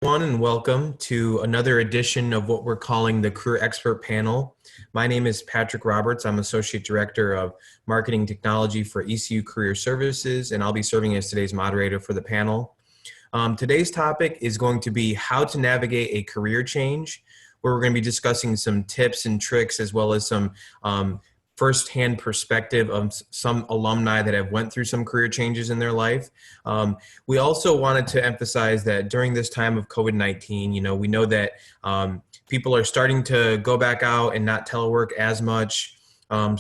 Everyone, and welcome to another edition of what we're calling the Career Expert Panel. My name is Patrick Roberts. I'm Associate Director of Marketing Technology for ECU Career Services, and I'll be serving as today's moderator for the panel. Today's topic is going to be how to navigate a career change, where we're going to be discussing some tips and tricks as well as some firsthand perspective of some alumni that have went through some career changes in their life. We also wanted to emphasize that during this time of COVID-19, we know that people are starting to go back out and not telework as much.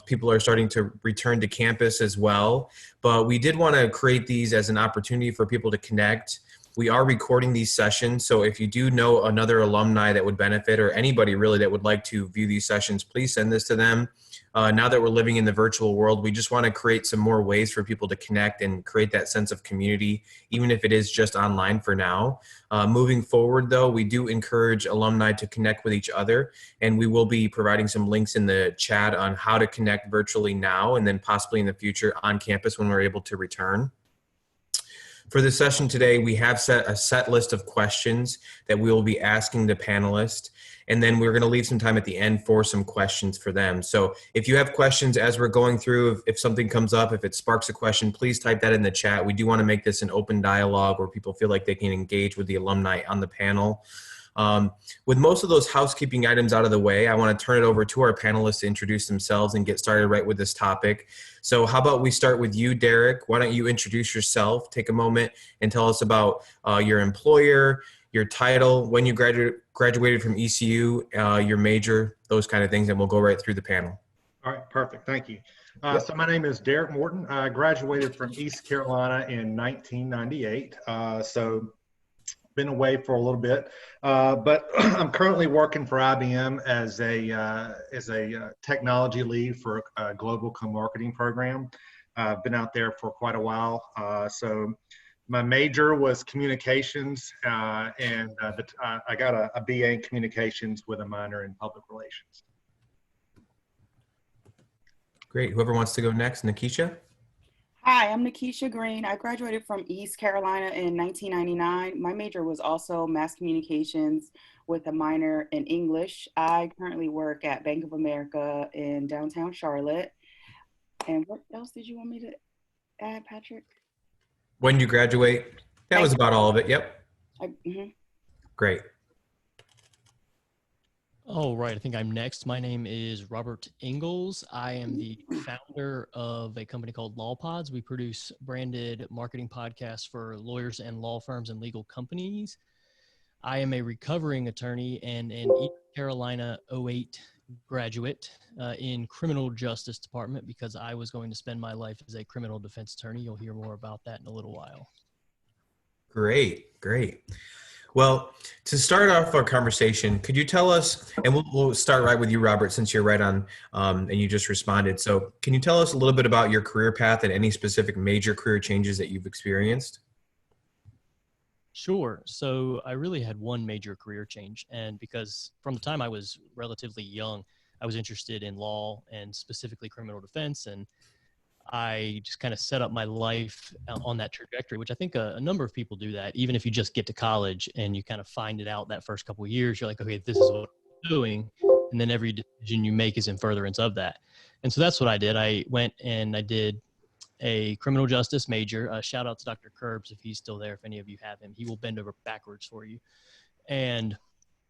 People are starting to return to campus as well. But we did want to create these as an opportunity for people to connect. We are recording these sessions, so if you do know another alumni that would benefit, or anybody really that would like to view these sessions, please send this to them. Now that we're living in the virtual world, we just want to create some more ways for people to connect and create that sense of community, even if it is just online for now. Moving forward, though, we do encourage alumni to connect with each other, and we will be providing some links in the chat on how to connect virtually now and then possibly in the future on campus when we're able to return. For this session today, we have set a set list of questions that we will be asking the panelists, and then we're going to leave some time at the end for some questions for them. So if you have questions as we're going through, if something comes up, if it sparks a question, please type that in the chat. We do want to make this an open dialogue where people feel like they can engage with the alumni on the panel. With most of those housekeeping items out of the way, I want to turn it over to our panelists to introduce themselves and get started right with this topic. So how about we start with you, Derek? Why don't you introduce yourself, take a moment and tell us about your employer, your title, when you graduated from ECU, your major, those kind of things, and we'll go right through the panel. All right, perfect. Thank you. So my name is Derek Morton. I graduated from East Carolina in 1998. So been away for a little bit, but I'm currently working for IBM as a technology lead for a global co-marketing program. I've been out there for quite a while. So my major was communications, and I got a BA in communications with a minor in public relations. Great. Whoever wants to go next, Nikisha? Hi, I'm Nikki Shagreen. I graduated from East Carolina in 1999. My major was also mass communications with a minor in English. I currently work at Bank of America in downtown Charlotte. And what else did you want me to add, Patrick? When did you graduate? That was about all of it. Yep. Great. All right, I think I'm next. My name is Robert Engels. I am the founder of a company called Law Pods. We produce branded marketing podcasts for lawyers and law firms and legal companies. I am a recovering attorney and an East Carolina 08 graduate in criminal justice department because I was going to spend my life as a criminal defense attorney. You'll hear more about that in a little while. Great, great. Well, to start off our conversation, could you tell us, and we'll start right with you, Robert, since you're right on and you just responded. So can you tell us a little bit about your career path and any specific major career changes that you've experienced? Sure. So I really had one major career change. And because from the time I was relatively young, I was interested in law and specifically criminal defense. And I just kind of set up my life on that trajectory, which I think a number of people do that. Even if you just get to college and you kind of find it out that first couple of years, you're like, okay, this is what I'm doing. And then every decision you make is in furtherance of that. And so that's what I did. I went and I did a criminal justice major. Shout out to Dr. Curbs if he's still there. If any of you have him, he will bend over backwards for you. And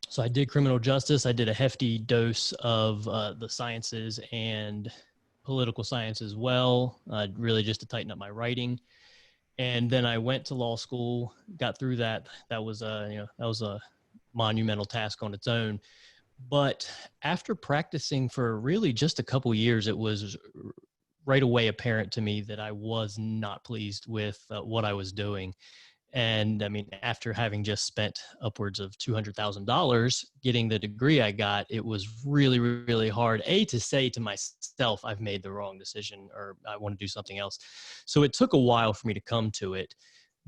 so I did criminal justice. I did a hefty dose of the sciences and political science as well, really just to tighten up my writing. And then I went to law school, got through that. That was a monumental task on its own. But after practicing for really just a couple years, it was right away apparent to me that I was not pleased with what I was doing. And I mean, after having just spent upwards of $200,000 getting the degree I got, it was really, really hard, to say to myself, I've made the wrong decision or I want to do something else. So it took a while for me to come to it,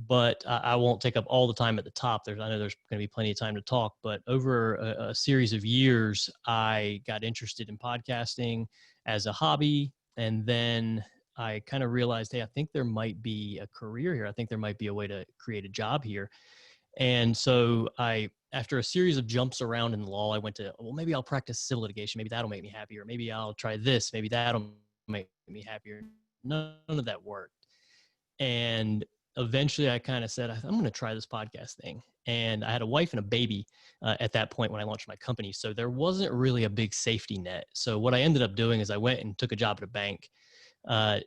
but I won't take up all the time at the top. I know there's going to be plenty of time to talk, but over a series of years, I got interested in podcasting as a hobby. And then I kind of realized, hey, I think there might be a career here. I think there might be a way to create a job here. And so after a series of jumps around in law, I went to, well, maybe I'll practice civil litigation. Maybe that'll make me happier. Maybe I'll try this. Maybe that'll make me happier. None of that worked. And eventually I kind of said, I'm going to try this podcast thing. And I had a wife and a baby at that point when I launched my company. So there wasn't really a big safety net. So what I ended up doing is I went and took a job at a bank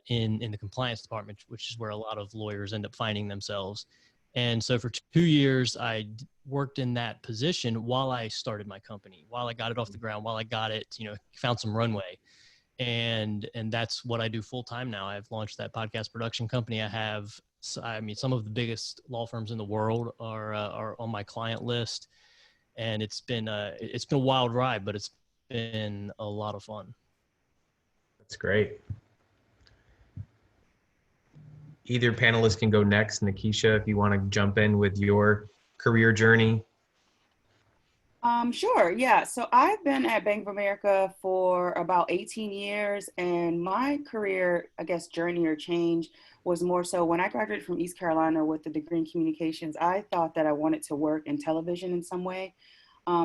in the compliance department, which is where a lot of lawyers end up finding themselves. And so for 2 years, I worked in that position while I started my company, while I got it off the ground, while I got it, found some runway. And that's what I do full time now. I've launched that podcast production company. Some of the biggest law firms in the world are on my client list, and it's been a wild ride, but it's been a lot of fun. That's great. Either panelist can go next. Nikisha, if you want to jump in with your career journey. Sure. Yeah. So I've been at Bank of America for about 18 years, and my career, I guess, journey or change was more so when I graduated from East Carolina with a degree in communications. I thought that I wanted to work in television in some way.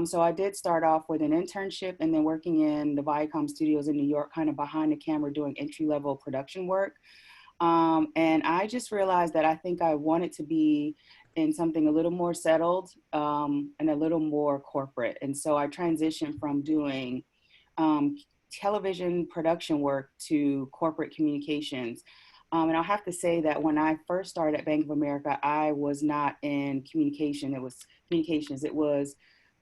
So I did start off with an internship and then working in the Viacom studios in New York, kind of behind the camera doing entry-level production work. And I just realized that I think I wanted to be in something a little more settled and a little more corporate. And so I transitioned from doing television production work to corporate communications. And I'll have to say that when I first started at Bank of America, I was not in communication. It was communications. It was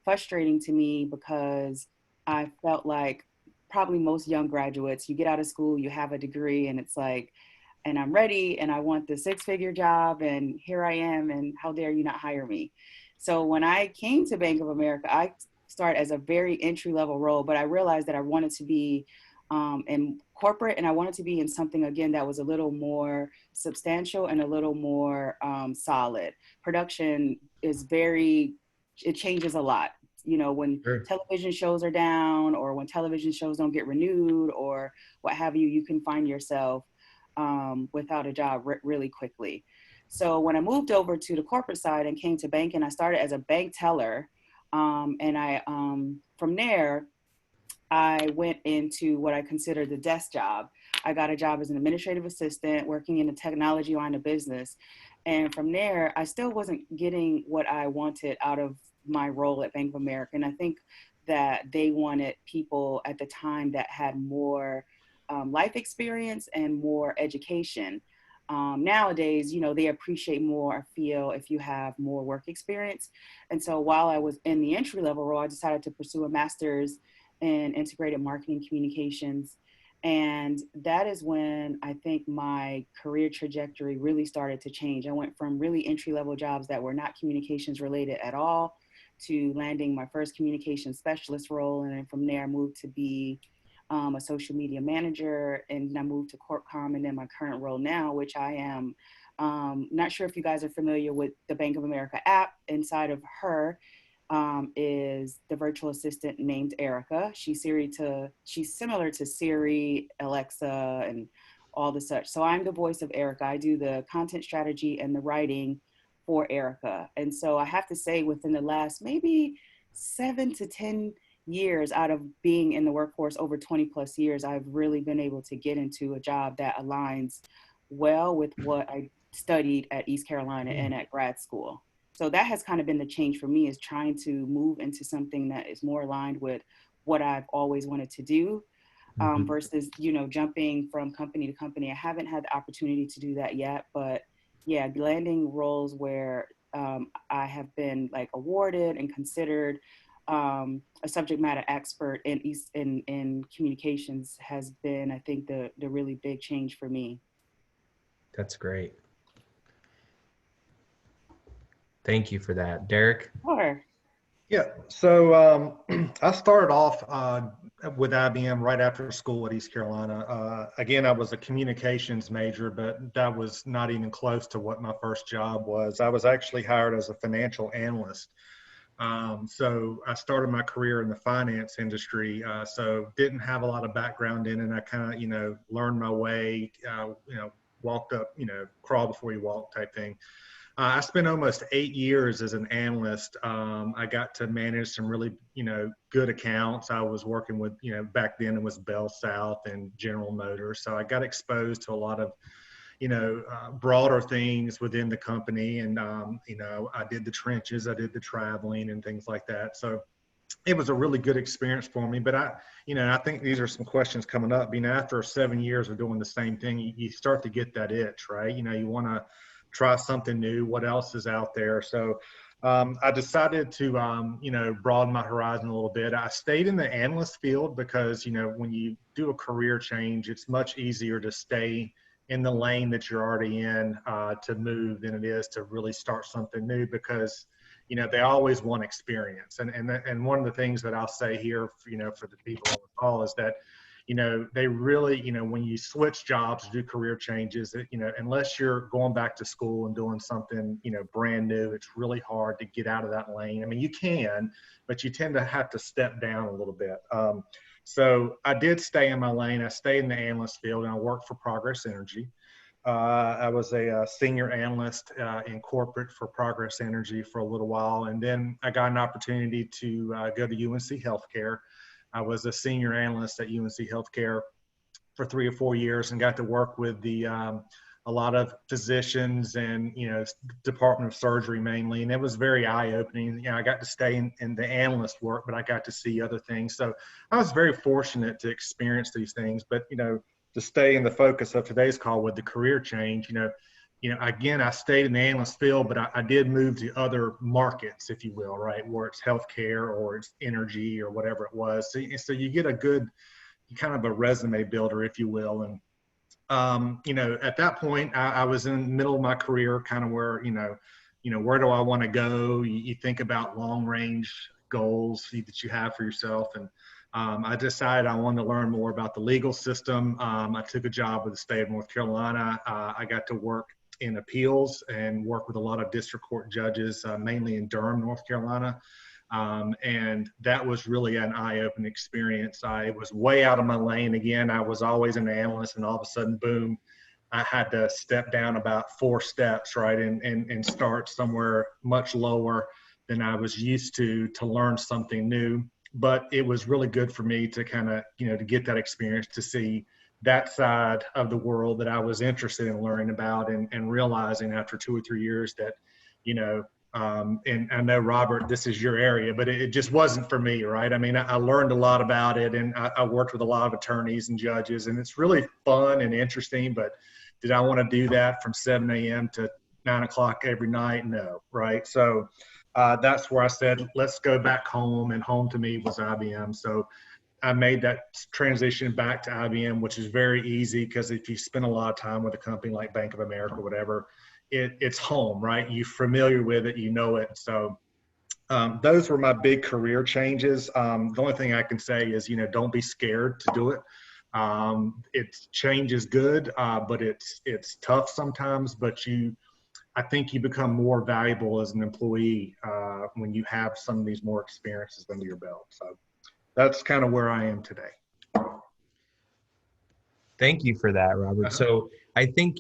frustrating to me because I felt like probably most young graduates, you get out of school, you have a degree, and it's like, and I'm ready and I want the six-figure job and here I am and how dare you not hire me. So when I came to Bank of America, I started as a very entry-level role, but I realized that I wanted to be in corporate and I wanted to be in something, again, that was a little more substantial and a little more solid. Production is it changes a lot. When Sure. television shows are down or when television shows don't get renewed or what have you, you can find yourself without a job really quickly. So when I moved over to the corporate side and came to banking, I started as a bank teller. And I, from there, I went into what I consider the desk job. I got a job as an administrative assistant working in the technology line of business. And from there, I still wasn't getting what I wanted out of my role at Bank of America. And I think that they wanted people at the time that had more life experience and more education. Nowadays, they appreciate more, I feel, if you have more work experience. And so while I was in the entry level role, I decided to pursue a master's in integrated marketing communications. And that is when I think my career trajectory really started to change. I went from really entry level jobs that were not communications related at all to landing my first communications specialist role. And then from there, I moved to be a social media manager, and I moved to CorpCom, and then my current role now, which I am not sure if you guys are familiar with the Bank of America app. Inside of her is the virtual assistant named Erica. She's similar to Siri, Alexa, and all the such. So I'm the voice of Erica. I do the content strategy and the writing for Erica. And so I have to say, within the last maybe 7 to 10 years out of being in the workforce, over 20 plus years, I've really been able to get into a job that aligns well with what I studied at East Carolina and at grad school. So that has kind of been the change for me, is trying to move into something that is more aligned with what I've always wanted to do versus, jumping from company to company. I haven't had the opportunity to do that yet, but yeah, landing roles where I have been like awarded and considered a subject matter expert in communications has been, I think, the really big change for me. That's great. Thank you for that. Derek? Sure. Yeah, so I started off with IBM right after school at East Carolina. Again, I was a communications major, but that was not even close to what my first job was. I was actually hired as a financial analyst. So I started my career in the finance industry, so didn't have a lot of background in it. I kind of, learned my way, walked up, crawl before you walk type thing. I spent almost 8 years as an analyst. I got to manage some really, good accounts. I was working with, back then it was Bell South and General Motors. So I got exposed to a lot of, broader things within the company. And, I did the trenches, I did the traveling and things like that. So it was a really good experience for me. But I think these are some questions coming up. After 7 years of doing the same thing, you start to get that itch, right? You want to try something new. What else is out there? So I decided to, broaden my horizon a little bit. I stayed in the analyst field because, when you do a career change, it's much easier to stay in the lane that you're already in to move than it is to really start something new, because they always want experience. And one of the things that I'll say here, for the people on the call is that, they really, when you switch jobs, do career changes, unless you're going back to school and doing something, brand new, it's really hard to get out of that lane. I mean, you can, but you tend to have to step down a little bit. So I did stay in my lane. I stayed in the analyst field and I worked for Progress Energy. I was a senior analyst in corporate for Progress Energy for a little while. And then I got an opportunity to go to UNC Healthcare. I was a senior analyst at UNC Healthcare for 3 or 4 years and got to work with a lot of physicians and, Department of Surgery mainly. And it was very eye-opening. I got to stay in the analyst work, but I got to see other things. So I was very fortunate to experience these things. But, to stay in the focus of today's call with the career change, again, I stayed in the analyst field, but I did move to other markets, if you will, right, where it's healthcare or it's energy or whatever it was. So you get a good kind of a resume builder, if you will. And, at that point, I was in the middle of my career, kind of where, where do I want to go? You think about long range goals that you have for yourself. And I decided I wanted to learn more about the legal system. I took a job with the state of North Carolina. I got to work in appeals and work with a lot of district court judges, mainly in Durham, North Carolina. And that was really an eye-opening experience. I was way out of my lane again. I was always an analyst, and all of a sudden, boom, I had to step down about 4 steps, right, and start somewhere much lower than I was used to learn something new. But it was really good for me to kind of, to get that experience, to see that side of the world that I was interested in learning about, and realizing after 2 or 3 years that, and I know, Robert, this is your area, but it just wasn't for me, right? I mean, I learned a lot about it, and I worked with a lot of attorneys and judges, and it's really fun and interesting, but did I want to do that from 7 a.m. to 9 o'clock every night? No, right? So that's where I said, let's go back home, and home to me was IBM. So I made that transition back to IBM, which is very easy, because if you spend a lot of time with a company like Bank of America or whatever, it's home, right? You're familiar with it, you know it. So those were my big career changes. The only thing I can say is, don't be scared to do it. Change is good, but it's tough sometimes, but I think you become more valuable as an employee when you have some of these more experiences under your belt. So that's kind of where I am today. Thank you for that, Robert. So I think,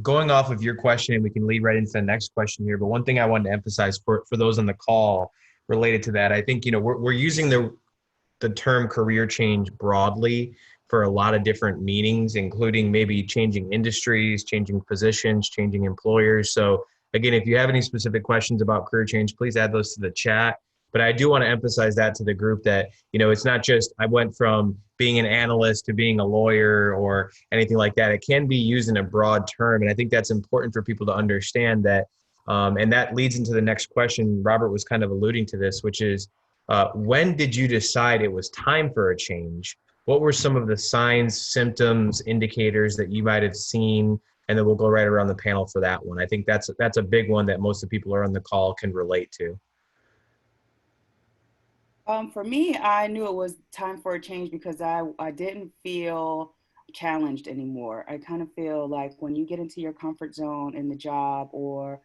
going off of your question, and we can lead right into the next question here, but one thing I wanted to emphasize for those on the call related to that, I think, we're using the term career change broadly for a lot of different meanings, including maybe changing industries, changing positions, changing employers. So again, if you have any specific questions about career change, please add those to the chat. But I do want to emphasize that to the group that, it's not just I went from being an analyst to being a lawyer or anything like that. It can be used in a broad term. And I think that's important for people to understand that. And that leads into the next question. Robert was kind of alluding to this, which is, when did you decide it was time for a change? What were some of the signs, symptoms, indicators that you might have seen? And then we'll go right around the panel for that one. I think that's a big one that most of the people who are on the call can relate to. For me, I knew it was time for a change because I didn't feel challenged anymore. I kind of feel like when you get into your comfort zone in the job or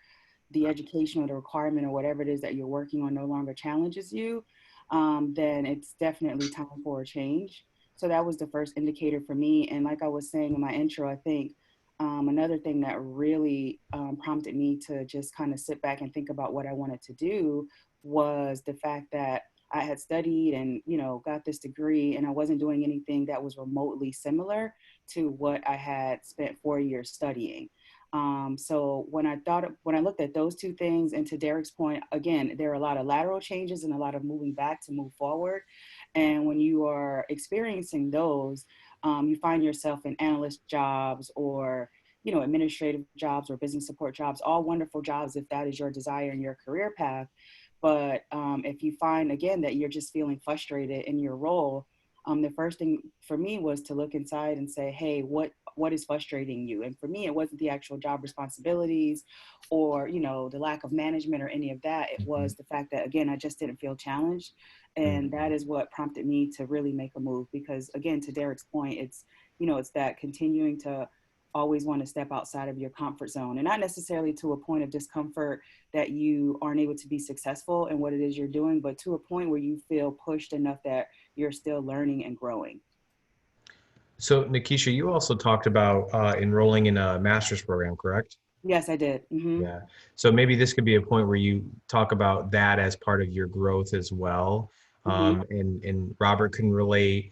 the education or the requirement or whatever it is that you're working on no longer challenges you, then it's definitely time for a change. So that was the first indicator for me. And like I was saying in my intro, I think another thing that really prompted me to just kind of sit back and think about what I wanted to do was the fact that I had studied and, got this degree, and I wasn't doing anything that was remotely similar to what I had spent 4 years studying. So when I looked at those two things, and to Derek's point, again, there are a lot of lateral changes and a lot of moving back to move forward. And when you are experiencing those, you find yourself in analyst jobs or administrative jobs or business support jobs, all wonderful jobs if that is your desire in your career path. But if you find, again, that you're just feeling frustrated in your role, the first thing for me was to look inside and say, hey, what is frustrating you? And for me, it wasn't the actual job responsibilities or, the lack of management or any of that. It was the fact that, again, I just didn't feel challenged. And that is what prompted me to really make a move. Because again, to Derek's point, it's that continuing to always want to step outside of your comfort zone, and not necessarily to a point of discomfort that you aren't able to be successful in what it is you're doing, but to a point where you feel pushed enough that you're still learning and growing. So Nikisha, you also talked about enrolling in a master's program, correct? Yes, I did. Yeah. So maybe this could be a point where you talk about that as part of your growth as well. And Robert can relate.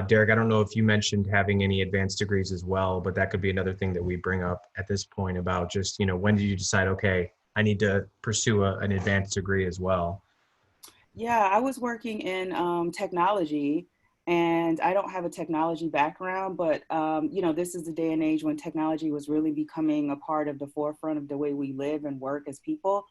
Derek, I don't know if you mentioned having any advanced degrees as well, but that could be another thing that we bring up at this point about just, when did you decide, okay, I need to pursue an advanced degree as well? Yeah, I was working in technology, and I don't have a technology background, but this is the day and age when technology was really becoming a part of the forefront of the way we live and work as people.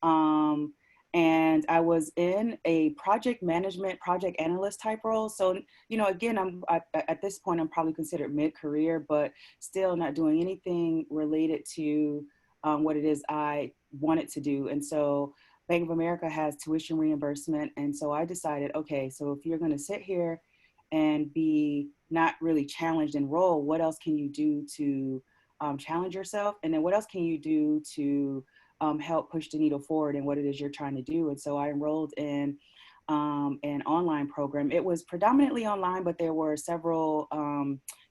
Um, and I was in a project management, project analyst type role. So, again, at this point, I'm probably considered mid-career, but still not doing anything related to what it is I wanted to do. And so Bank of America has tuition reimbursement. And so I decided, okay, so if you're going to sit here and be not really challenged in role, what else can you do to challenge yourself? And then what else can you do to help push the needle forward in what it is you're trying to do? And so I enrolled in an online program. It was predominantly online, but there were several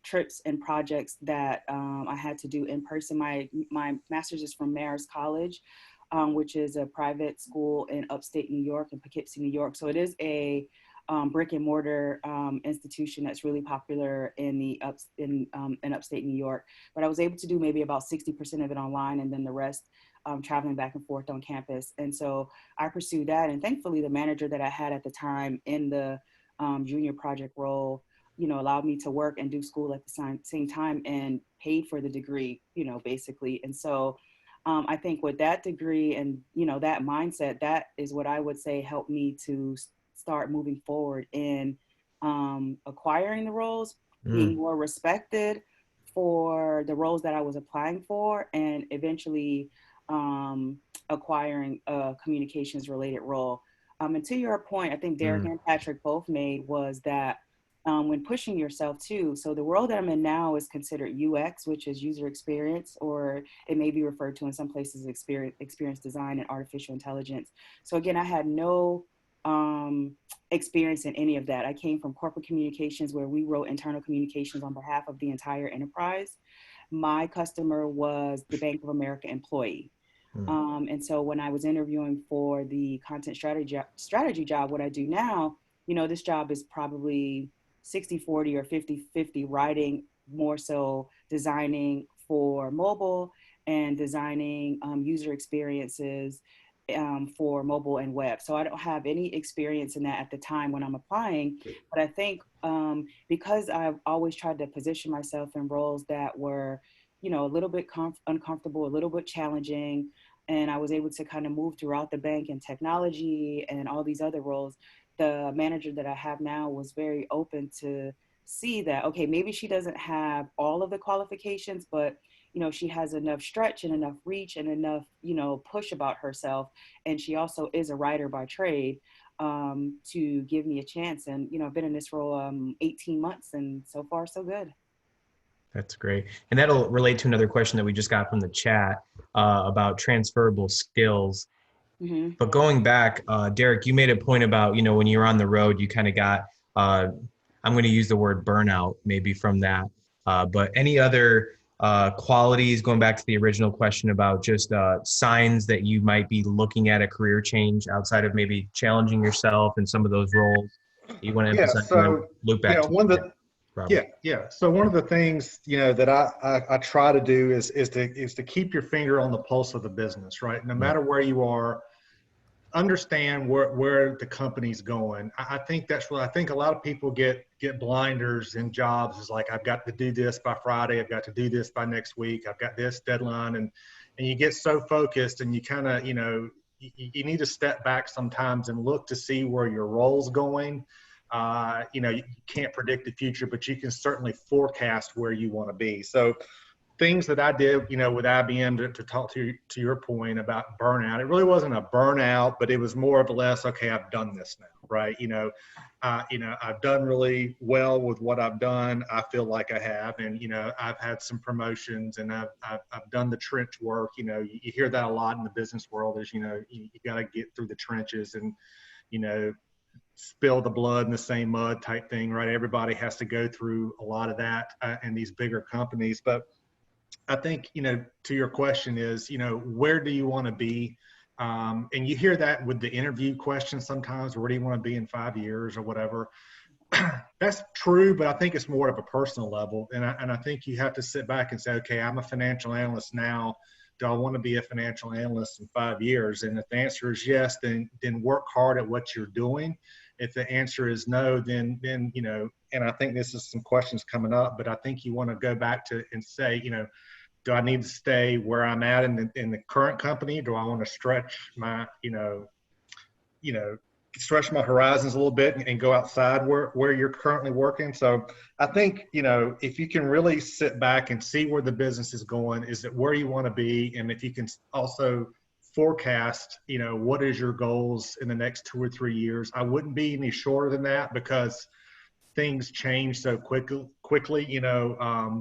trips and projects that I had to do in person. My master's is from Marist College, which is a private school in upstate New York, in Poughkeepsie, New York. So it is a brick and mortar institution that's really popular in upstate New York. But I was able to do maybe about 60% of it online, and then the rest traveling back and forth on campus. And so I pursued that. And thankfully, the manager that I had at the time in the junior project role, allowed me to work and do school at the same time and paid for the degree, basically. And so I think with that degree and, that mindset, that is what I would say helped me to start moving forward in acquiring the roles, being more respected for the roles that I was applying for, and eventually acquiring a communications related role. And to your point, I think Derek and Patrick both made was that when pushing yourself too. So the world that I'm in now is considered UX, which is user experience, or it may be referred to in some places experience design and artificial intelligence. So again, I had no experience in any of that. I came from corporate communications, where we wrote internal communications on behalf of the entire enterprise. My customer was the Bank of America employee. And so when I was interviewing for the content strategy job, what I do now, this job is probably 60-40 or 50-50 writing, more so designing for mobile and designing user experiences for mobile and web. So I don't have any experience in that at the time when I'm applying, but I think because I've always tried to position myself in roles that were, a little bit uncomfortable, a little bit challenging, and I was able to kind of move throughout the bank and technology and all these other roles. The manager that I have now was very open to see that, okay, maybe she doesn't have all of the qualifications, but she has enough stretch and enough reach and enough, push about herself. And she also is a writer by trade, to give me a chance. And, I've been in this role 18 months, and so far so good. That's great. And that'll relate to another question that we just got from the chat about transferable skills. But going back, Derek, you made a point about, when you're on the road, you kind of got, I'm going to use the word burnout maybe from that. But any other qualities, going back to the original question about just signs that you might be looking at a career change outside of maybe challenging yourself in some of those roles you want to Yeah. emphasize, and So, loop back to one of the, Robert. yeah. So one of the things, that I try to do is to keep your finger on the pulse of the business, right? No matter where you are, understand where the company's going. I think that's what I think a lot of people get blinders in jobs is like, I've got to do this by Friday. I've got to do this by next week. I've got this deadline. And you get so focused and you kind of, you need to step back sometimes and look to see where your role's going. You can't predict the future, but you can certainly forecast where you want to be. So things that I did, with IBM to talk to your point about burnout, it really wasn't a burnout, but it was more of a less, okay, I've done this now, right? I've done really well with what I've done. I feel like I have, and, I've had some promotions and I've done the trench work. You hear that a lot in the business world is, you got to get through the trenches and, spill the blood in the same mud type thing, right? Everybody has to go through a lot of that in these bigger companies. But I think, to your question is, where do you want to be? And you hear that with the interview question sometimes, where do you want to be in 5 years or whatever? That's true, but I think it's more of a personal level. And I think you have to sit back and say, okay, I'm a financial analyst now. Do I want to be a financial analyst in 5 years? And if the answer is yes, then work hard at what you're doing. If the answer is no, then, and I think this is some questions coming up, but I think you want to go back to and say, do I need to stay where I'm at in the current company? Do I want to stretch my, stretch my horizons a little bit and go outside where you're currently working? So I think, if you can really sit back and see where the business is going, is it where you want to be? And if you can also forecast, what is your goals in the next 2 or 3 years? I wouldn't be any shorter than that because things change so quickly,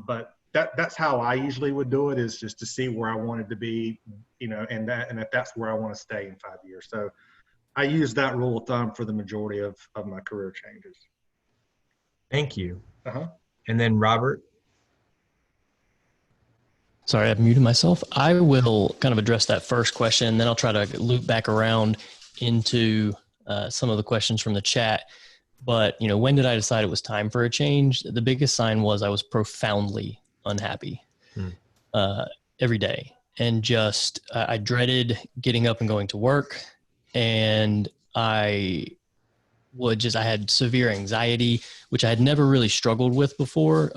but that's how I usually would do it, is just to see where I wanted to be, and if that's where I want to stay in 5 years. So I use that rule of thumb for the majority of my career changes. Thank you. Uh-huh. And then Robert. Sorry, I've muted myself. I will kind of address that first question, and then I'll try to loop back around into some of the questions from the chat. But, when did I decide it was time for a change? The biggest sign was I was profoundly unhappy every day. And just, I dreaded getting up and going to work. And I had severe anxiety, which I had never really struggled with before.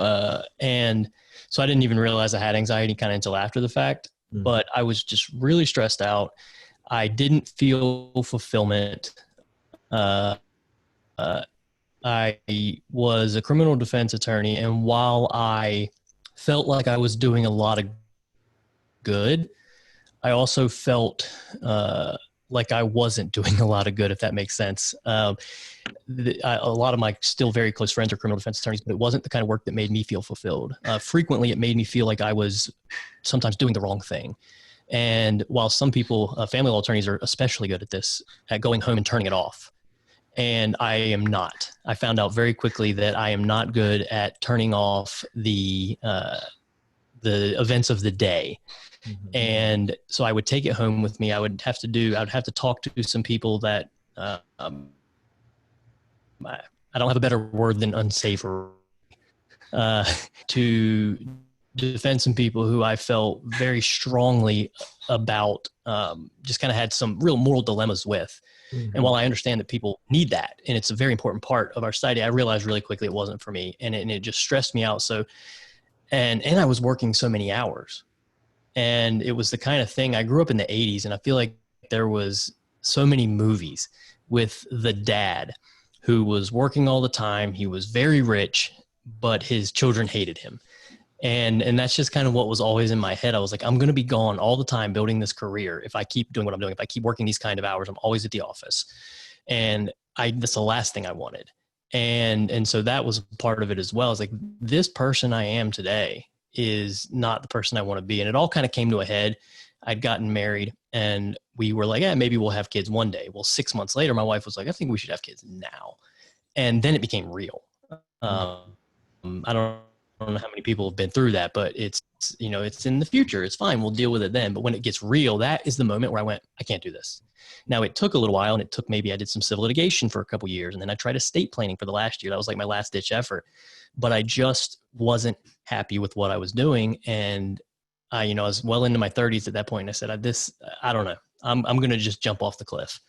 And so I didn't even realize I had anxiety kind of until after the fact, but I was just really stressed out. I didn't feel fulfillment. I was a criminal defense attorney, and while I felt like I was doing a lot of good, I also felt like I wasn't doing a lot of good, if that makes sense. A lot of my still very close friends are criminal defense attorneys, but it wasn't the kind of work that made me feel fulfilled. Frequently, it made me feel like I was sometimes doing the wrong thing. And while some people, family law attorneys, are especially good at this, at going home and turning it off. And I am not. I found out very quickly that I am not good at turning off the events of the day. Mm-hmm. And so I would take it home with me. I would have to talk to some people that, I don't have a better word than unsavory, to defend some people who I felt very strongly about, just kind of had some real moral dilemmas with. Mm-hmm. And while I understand that people need that, and it's a very important part of our society, I realized really quickly it wasn't for me, and it just stressed me out. So, and I was working so many hours, and it was the kind of thing. I grew up in the 80s, and I feel like there was so many movies with the dad who was working all the time. He was very rich, but his children hated him. And that's just kind of what was always in my head. I was like, I'm going to be gone all the time building this career if I keep doing what I'm doing. If I keep working these kind of hours, I'm always at the office. And that's the last thing I wanted. And so that was part of it as well. It's like, this person I am today is not the person I want to be. And it all kind of came to a head. I'd gotten married, and we were like, maybe we'll have kids one day. Well, 6 months later, my wife was like, I think we should have kids now. And then it became real. I don't don't know how many people have been through that, but it's in the future. It's fine. We'll deal with it then. But when it gets real, that is the moment where I went, I can't do this. Now, it took a little while, and it took maybe I did some civil litigation for a couple of years, and then I tried estate planning for the last year. That was like my last ditch effort, but I just wasn't happy with what I was doing. And I was well into my 30s at that point. And I said, I don't know. I'm going to just jump off the cliff.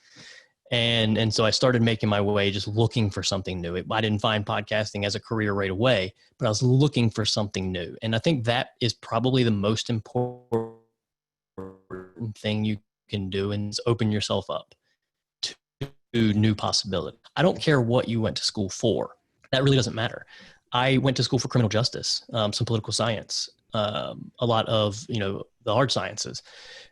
And so I started making my way, just looking for something new. I didn't find podcasting as a career right away, but I was looking for something new. And I think that is probably the most important thing you can do, and is open yourself up to new possibilities. I don't care what you went to school for. That really doesn't matter. I went to school for criminal justice, some political science, a lot of, the hard sciences.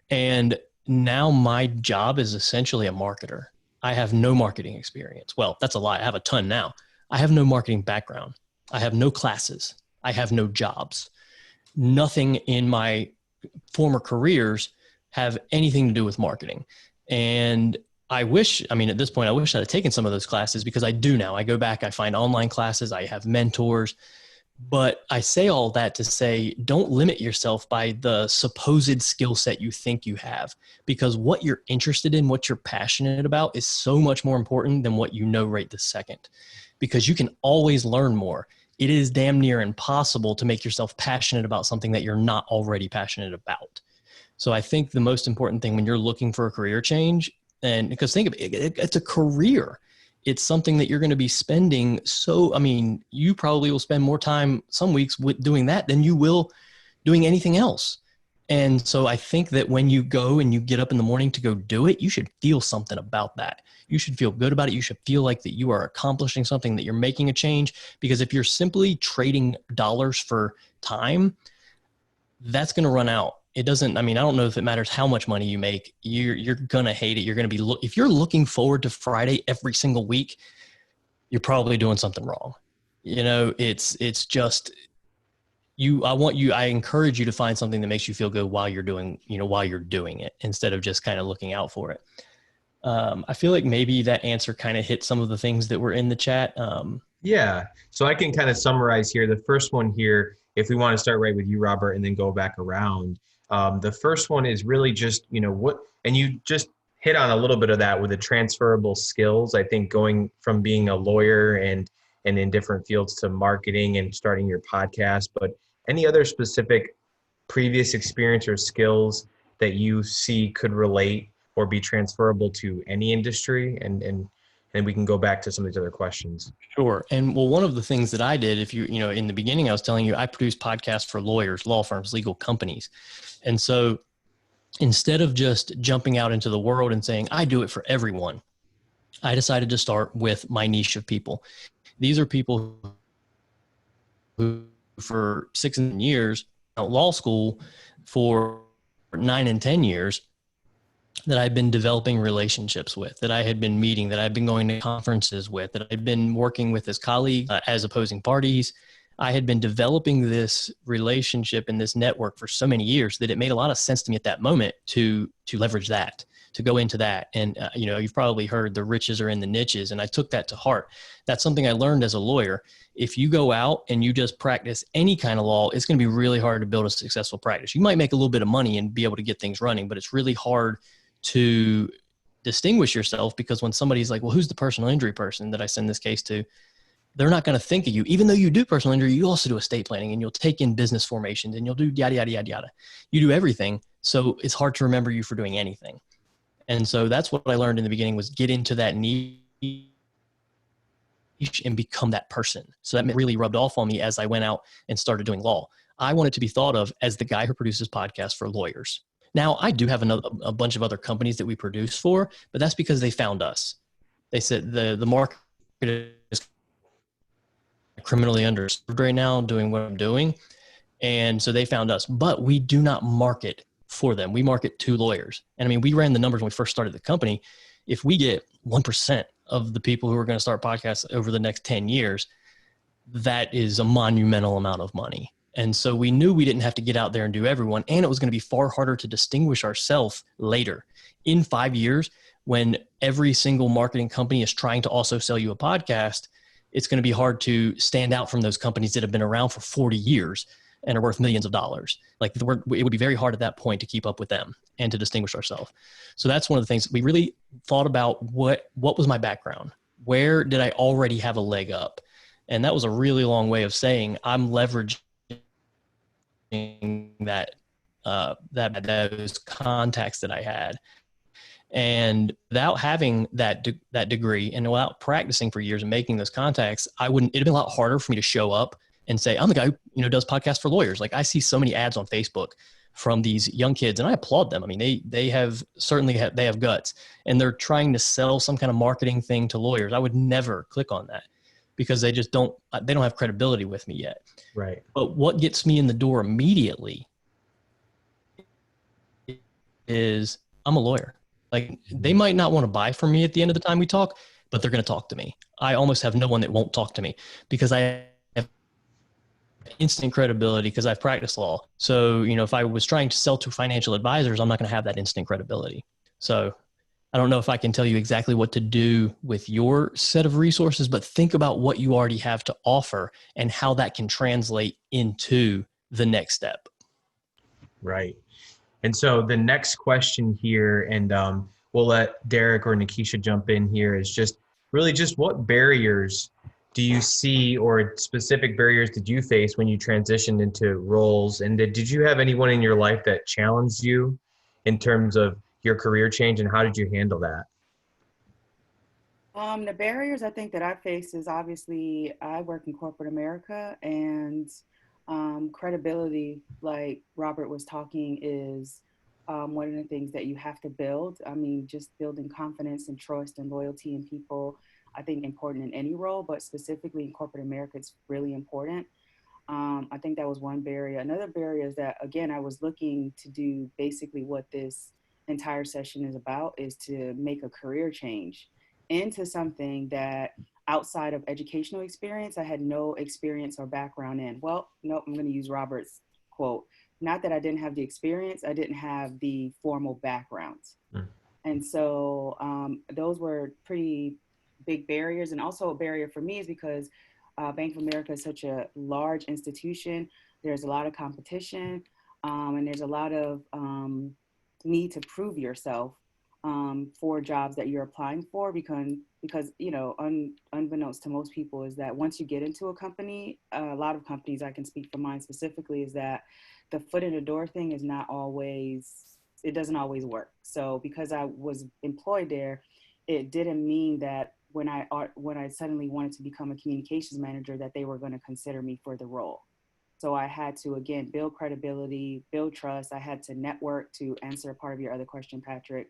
And now my job is essentially a marketer. I have no marketing experience. Well, that's a lie. I have a ton now. I have no marketing background. I have no classes. I have no jobs. Nothing in my former careers have anything to do with marketing. And at this point, I wish I had taken some of those classes, because I do now. I go back, I find online classes, I have mentors. But I say all that to say, don't limit yourself by the supposed skill set you think you have, because what you're interested in, what you're passionate about, is so much more important than what you know right this second, because you can always learn more. It is damn near impossible to make yourself passionate about something that you're not already passionate about. So I think the most important thing when you're looking for a career change, and because think of it, it's a career. It's something that you're going to be spending. You probably will spend more time some weeks with doing that than you will doing anything else. And so I think that when you go and you get up in the morning to go do it, you should feel something about that. You should feel good about it. You should feel like that you are accomplishing something, that you're making a change. Because if you're simply trading dollars for time, that's going to run out. It doesn't, I don't know if it matters how much money you make, you're going to hate it. You're going to be, if you're looking forward to Friday every single week, you're probably doing something wrong. It's just I encourage you to find something that makes you feel good while you're doing it, instead of just kind of looking out for it. I feel like maybe that answer kind of hit some of the things that were in the chat. Yeah. So I can kind of summarize here. The first one here, if we want to start right with you, Robert, and then go back around. The first one is really just, and you just hit on a little bit of that with the transferable skills. I think going from being a lawyer and in different fields to marketing and starting your podcast, but any other specific previous experience or skills that you see could relate or be transferable to any industry, and we can go back to some of these other questions. Sure. And one of the things that I did, in the beginning, I was telling you, I produce podcasts for lawyers, law firms, legal companies. And so instead of just jumping out into the world and saying, I do it for everyone, I decided to start with my niche of people. These are people who for 6 years, out law school for 9 and 10 years, that I've been developing relationships with, that I had been meeting, that I've been going to conferences with, that I've been working with as colleagues, as opposing parties. I had been developing this relationship and this network for so many years that it made a lot of sense to me at that moment to leverage that, to go into that. And, you've probably heard the riches are in the niches. And I took that to heart. That's something I learned as a lawyer. If you go out and you just practice any kind of law, it's going to be really hard to build a successful practice. You might make a little bit of money and be able to get things running, but it's really hard to distinguish yourself, because when somebody's like, well, who's the personal injury person that I send this case to? They're not going to think of you. Even though you do personal injury, you also do estate planning, and you'll take in business formations, and you'll do yada, yada, yada, yada. You do everything. So it's hard to remember you for doing anything. And so that's what I learned in the beginning, was get into that niche and become that person. So that really rubbed off on me as I went out and started doing law. I wanted to be thought of as the guy who produces podcasts for lawyers. Now, I do have a bunch of other companies that we produce for, but that's because they found us. They said the market is criminally underserved right now doing what I'm doing. And so they found us, but we do not market for them. We market to lawyers. And we ran the numbers when we first started the company. If we get 1% of the people who are going to start podcasts over the next 10 years, that is a monumental amount of money. And so we knew we didn't have to get out there and do everyone. And it was going to be far harder to distinguish ourselves later. In 5 years, when every single marketing company is trying to also sell you a podcast, it's going to be hard to stand out from those companies that have been around for 40 years and are worth millions of dollars. Like it would be very hard at that point to keep up with them and to distinguish ourselves. So that's one of the things we really thought about. What was my background? Where did I already have a leg up? And that was a really long way of saying I'm leveraging those contacts that I had. And without having that degree and without practicing for years and making those contacts, it'd been a lot harder for me to show up and say, I'm the guy who, does podcasts for lawyers. Like I see so many ads on Facebook from these young kids and I applaud them. I mean, they have guts and they're trying to sell some kind of marketing thing to lawyers. I would never click on that because they don't have credibility with me yet. Right. But what gets me in the door immediately is I'm a lawyer. Like they might not want to buy from me at the end of the time we talk, but they're going to talk to me. I almost have no one that won't talk to me because I have instant credibility because I've practiced law. So, if I was trying to sell to financial advisors, I'm not going to have that instant credibility. So I don't know if I can tell you exactly what to do with your set of resources, but think about what you already have to offer and how that can translate into the next step. Right. And so the next question here, and we'll let Derek or Nikisha jump in here, is just what barriers do you see or specific barriers did you face when you transitioned into roles? And did you have anyone in your life that challenged you in terms of your career change, and how did you handle that? The barriers I think that I face is obviously I work in corporate America, and credibility, like Robert was talking, is one of the things that you have to build. I mean, just building confidence and trust and loyalty in people, I think important in any role, but specifically in corporate America, it's really important. I think that was one barrier. Another barrier is that, again, I was looking to do basically what this entire session is about, is to make a career change into something that outside of educational experience, I had no experience or background in. Well, no, I'm going to use Robert's quote. Not that I didn't have the experience, I didn't have the formal backgrounds. And so those were pretty big barriers. And also a barrier for me is because Bank of America is such a large institution. There's a lot of competition, and there's a lot of need to prove yourself for jobs that you're applying for, because unbeknownst to most people is that once you get into a company, a lot of companies, I can speak for mine specifically, is that the foot in the door thing is not always, it doesn't always work. So because I was employed there, it didn't mean that when I suddenly wanted to become a communications manager that they were going to consider me for the role. So I had to, again, build credibility, build trust. I had to network, to answer a part of your other question, Patrick.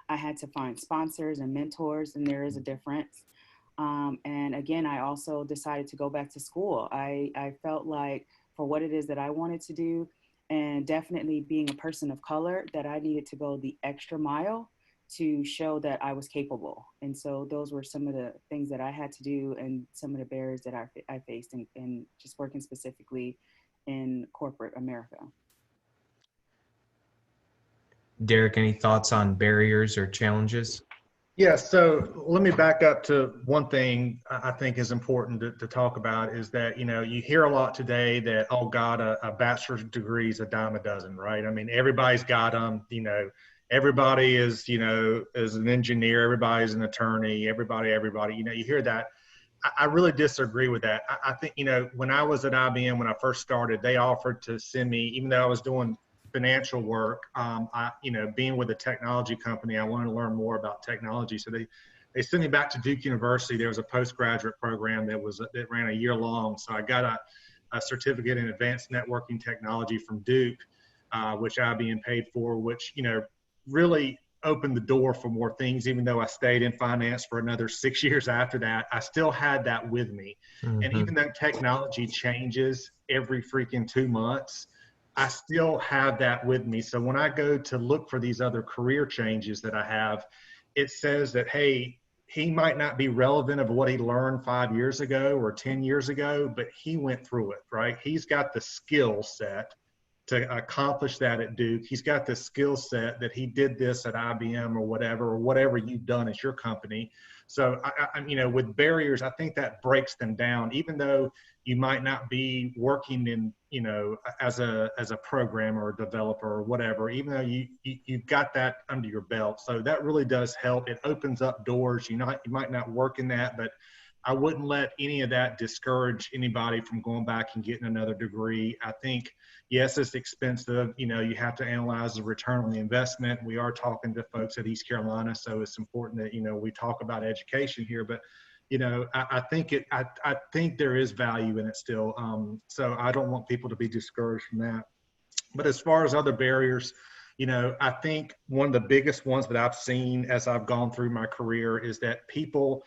I had to find sponsors and mentors, and there is a difference. And again, I also decided to go back to school. I felt like for what it is that I wanted to do, and definitely being a person of color, that I needed to go the extra mile to show that I was capable. And so those were some of the things that I had to do, and some of the barriers that I faced in just working specifically in corporate America. Derek, any thoughts on barriers or challenges? Yeah, so let me back up to one thing I think is important to talk about, is that, you hear a lot today that, oh God, a bachelor's degree is a dime a dozen, right? I mean, everybody's got them, everybody is an engineer, everybody's an attorney, everybody, you hear that. I really disagree with that. I think, when I was at IBM, when I first started, they offered to send me, even though I was doing financial work, being with a technology company, I wanted to learn more about technology. So they sent me back to Duke University. There was a postgraduate program that ran a year long. So I got a certificate in advanced networking technology from Duke, which IBM paid for, which, really opened the door for more things. Even though I stayed in finance for another 6 years after that, I still had that with me. Mm-hmm. And even though technology changes every freaking 2 months, I still have that with me. So when I go to look for these other career changes that I have, it says that, hey, he might not be relevant of what he learned 5 years ago or 10 years ago, but he went through it, right? He's got the skill set to accomplish that at Duke. He's got the skill set that he did this at IBM or whatever you've done at your company. So with barriers, I think that breaks them down, even though you might not be working in, as a programmer or developer or whatever, even though you've got that under your belt. So that really does help. It opens up doors. You might not work in that, but I wouldn't let any of that discourage anybody from going back and getting another degree. I think, yes, it's expensive. You have to analyze the return on the investment. We are talking to folks at East Carolina, so it's important that, we talk about education here, but I think there is value in it still. So I don't want people to be discouraged from that. But as far as other barriers, I think one of the biggest ones that I've seen as I've gone through my career is that people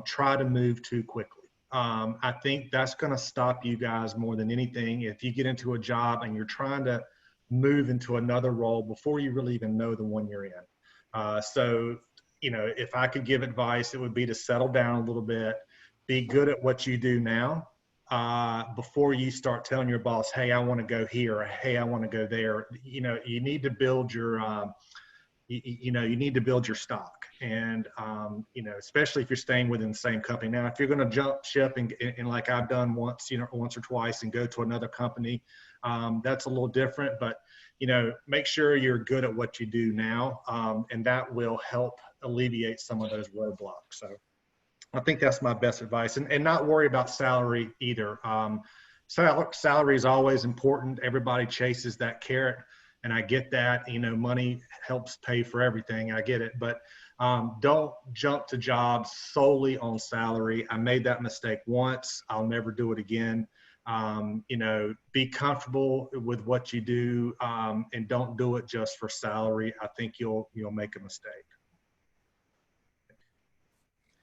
try to move too quickly. I think that's going to stop you guys more than anything. If you get into a job and you're trying to move into another role before you really even know the one you're in. So if I could give advice, it would be to settle down a little bit, be good at what you do now, before you start telling your boss, hey, I want to go here, or hey, I want to go there. You need to build your, you need to build your stock. And, especially if you're staying within the same company. Now, if you're going to jump ship and like I've done once or twice and go to another company, that's a little different, but, make sure you're good at what you do now. And that will help alleviate some of those roadblocks. So I think that's my best advice, and not worry about salary either. Salary is always important. Everybody chases that carrot. And I get that, money helps pay for everything. I get it. But don't jump to jobs solely on salary. I made that mistake once. I'll never do it again. Be comfortable with what you do, and don't do it just for salary. I think you'll make a mistake.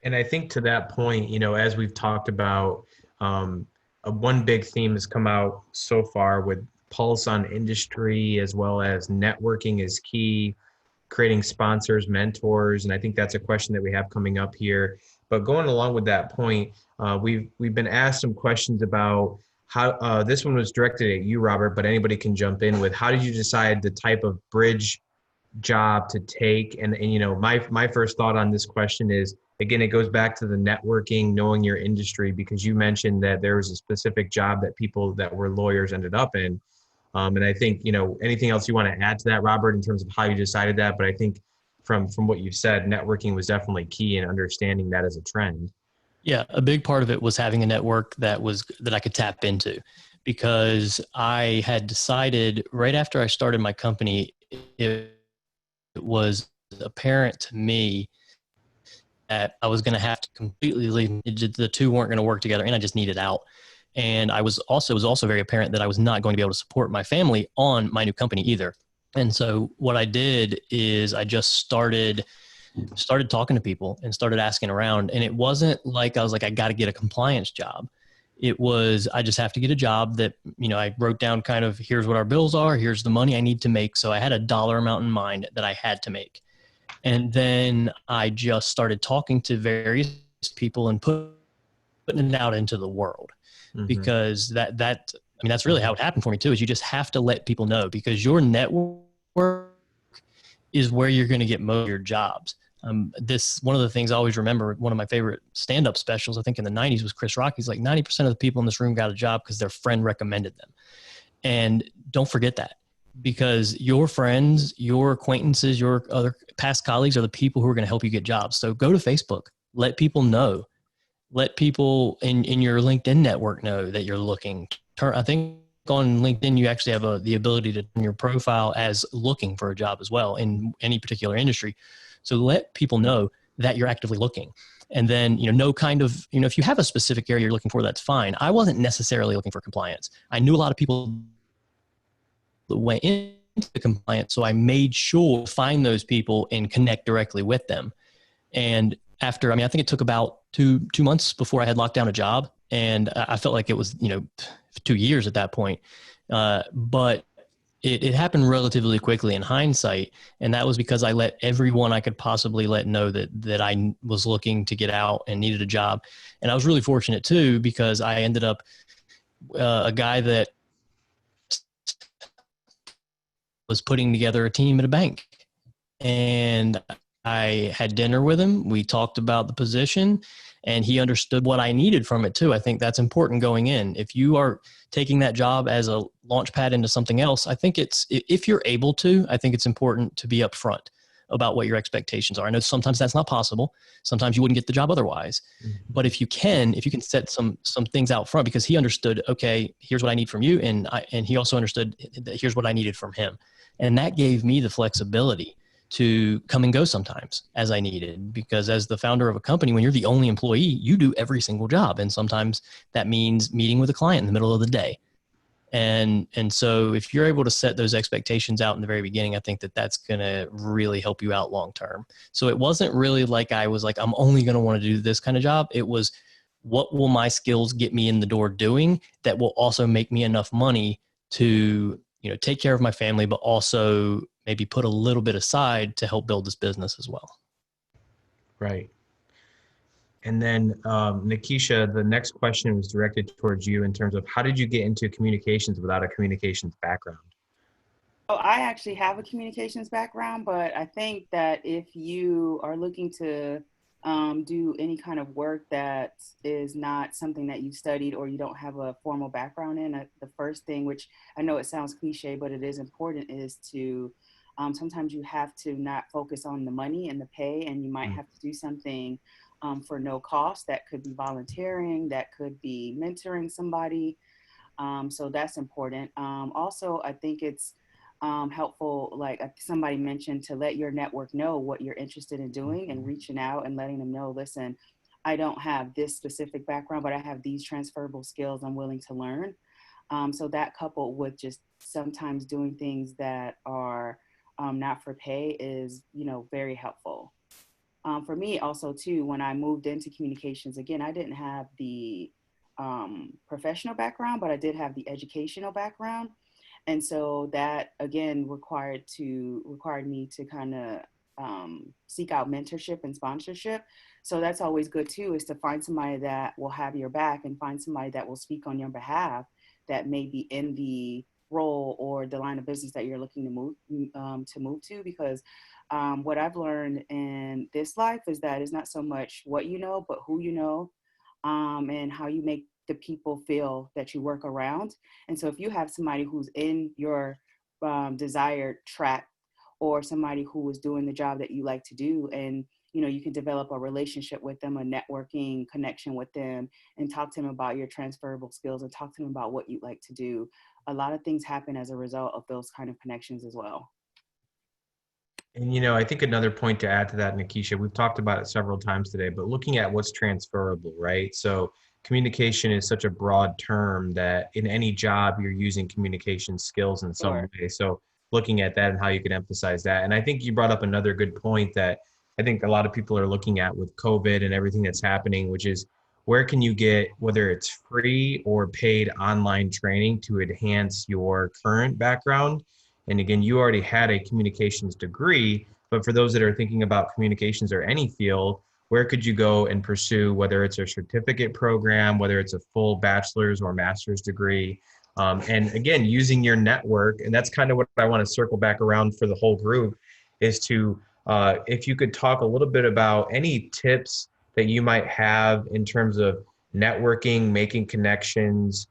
And I think to that point, as we've talked about, one big theme has come out so far with pulse on industry, as well as networking is key, creating sponsors, mentors. And I think that's a question that we have coming up here. But going along with that point, we've been asked some questions about how, this one was directed at you, Robert, but anybody can jump in with, how did you decide the type of bridge job to take? And my first thought on this question is, again, it goes back to the networking, knowing your industry, because you mentioned that there was a specific job that people that were lawyers ended up in. And I think, anything else you want to add to that, Robert, in terms of how you decided that? But I think from what you've said, networking was definitely key in understanding that as a trend. Yeah, a big part of it was having a network that I could tap into, because I had decided right after I started my company, it was apparent to me that I was going to have to completely leave. The two weren't going to work together, and I just needed out. And it was also very apparent that I was not going to be able to support my family on my new company either. And so what I did is I just started talking to people and started asking around. And it wasn't like I was like, I got to get a compliance job. It was, I just have to get a job that, I wrote down kind of, here's what our bills are, here's the money I need to make. So I had a dollar amount in mind that I had to make. And then I just started talking to various people and putting it out into the world. Mm-hmm. Because that's really how it happened for me too, is you just have to let people know, because your network is where you're going to get most of your jobs. One of the things I always remember, one of my favorite stand-up specials, I think in the 90s, was Chris Rock. He's like, 90% of the people in this room got a job because their friend recommended them. And don't forget that, because your friends, your acquaintances, your other past colleagues are the people who are going to help you get jobs. So go to Facebook, let people know. Let people in your LinkedIn network know that you're looking. I think on LinkedIn, you actually have the ability to turn your profile as looking for a job as well in any particular industry. So let people know that you're actively looking. And then, if you have a specific area you're looking for, that's fine. I wasn't necessarily looking for compliance. I knew a lot of people that went into compliance, so I made sure to find those people and connect directly with them. And after, I think it took about two months before I had locked down a job, and I felt like it was, 2 years at that point. But it happened relatively quickly in hindsight. And that was because I let everyone I could possibly let know that I was looking to get out and needed a job. And I was really fortunate too, because I ended up a guy that was putting together a team at a bank. And I had dinner with him. We talked about the position and he understood what I needed from it too. I think that's important going in. If you are taking that job as a launch pad into something else, I think if you're able to, I think it's important to be upfront about what your expectations are. I know sometimes that's not possible. Sometimes you wouldn't get the job otherwise. But if you can set some things out front, because he understood, okay, here's what I need from you. And he also understood that here's what I needed from him. And that gave me the flexibility to come and go sometimes as I needed, because as the founder of a company, when you're the only employee, you do every single job. And sometimes that means meeting with a client in the middle of the day. And so if you're able to set those expectations out in the very beginning, I think that that's going to really help you out long term. So it wasn't really like I was like, I'm only going to want to do this kind of job. It was, what will my skills get me in the door doing that will also make me enough money to, take care of my family, but also maybe put a little bit aside to help build this business as well. Right. And then, Nikisha, the next question was directed towards you in terms of how did you get into communications without a communications background? Oh, I actually have a communications background, but I think that if you are looking to do any kind of work that is not something that you've studied or you don't have a formal background in, the first thing, which I know it sounds cliche, but it is important, is to sometimes you have to not focus on the money and the pay, and you might have to do something for no cost. That could be volunteering, that could be mentoring somebody. So that's important. Also, I think it's helpful, like somebody mentioned, to let your network know what you're interested in doing and reaching out and letting them know, listen, I don't have this specific background, but I have these transferable skills I'm willing to learn. So that coupled with just sometimes doing things that are not for pay is, very helpful. For me also too, when I moved into communications, again, I didn't have the professional background, but I did have the educational background. And so that again required me to kind of seek out mentorship and sponsorship. So that's always good too, is to find somebody that will have your back and find somebody that will speak on your behalf that may be in the role or the line of business that you're looking to move to. Because what I've learned in this life is that it's not so much what you know, but who you know, and how you make the people feel that you work around. And so if you have somebody who's in your desired track, or somebody who is doing the job that you like to do, and you can develop a relationship with them, a networking connection with them, and talk to them about your transferable skills and talk to them about what you like to do. A lot of things happen as a result of those kind of connections as well. And I think another point to add to that, Nikisha, we've talked about it several times today, but looking at what's transferable, right? So communication is such a broad term that in any job you're using communication skills in some Sure. way. So looking at that and how you can emphasize that. And I think you brought up another good point that I think a lot of people are looking at with COVID and everything that's happening, which is where can you get, whether it's free or paid online training to enhance your current background. And again, you already had a communications degree, but for those that are thinking about communications or any field, where could you go and pursue, whether it's a certificate program, whether it's a full bachelor's or master's degree? And again, using your network, and that's kind of what I want to circle back around for the whole group, is to, if you could talk a little bit about any tips that you might have in terms of networking, making connections,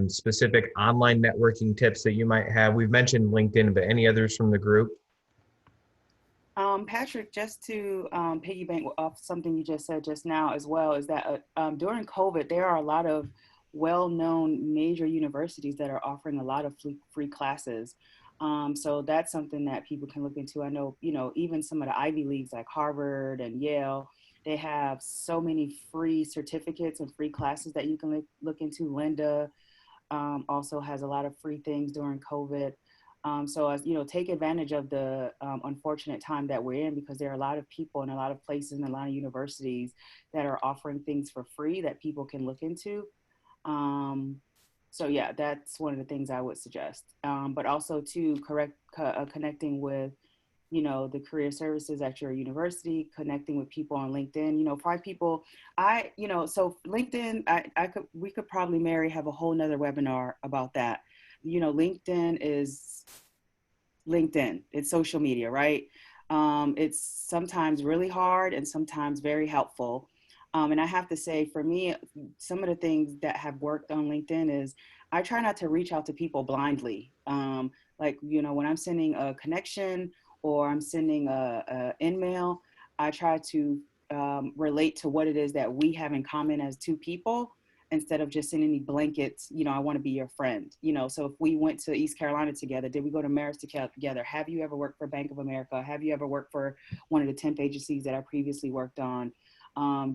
specific online networking tips that you might have. We've mentioned LinkedIn, but any others from the group? Patrick, just to piggyback off something you just said just now as well, is that during COVID, there are a lot of well-known major universities that are offering a lot of free classes. So that's something that people can look into. I know, even some of the Ivy Leagues like Harvard and Yale, they have so many free certificates and free classes that you can look into. Linda also has a lot of free things during COVID. So as take advantage of the unfortunate time that we're in, because there are a lot of people in a lot of places and a lot of universities that are offering things for free that people can look into. So yeah, that's one of the things I would suggest. But also to connecting with, the career services at your university, connecting with people on LinkedIn, find people. So LinkedIn, we could probably, Mary, have a whole nother webinar about that. LinkedIn is LinkedIn. It's social media, right? It's sometimes really hard and sometimes very helpful. And I have to say, for me, some of the things that have worked on LinkedIn is I try not to reach out to people blindly. Like, you know, when I'm sending a connection or I'm sending a email, I try to relate to what it is that we have in common as two people instead of just sending any blankets, you know, I want to be your friend. You know, so if we went to East Carolina together, did we go to Marist together? Have you ever worked for Bank of America? Have you ever worked for one of the temp agencies that I previously worked on?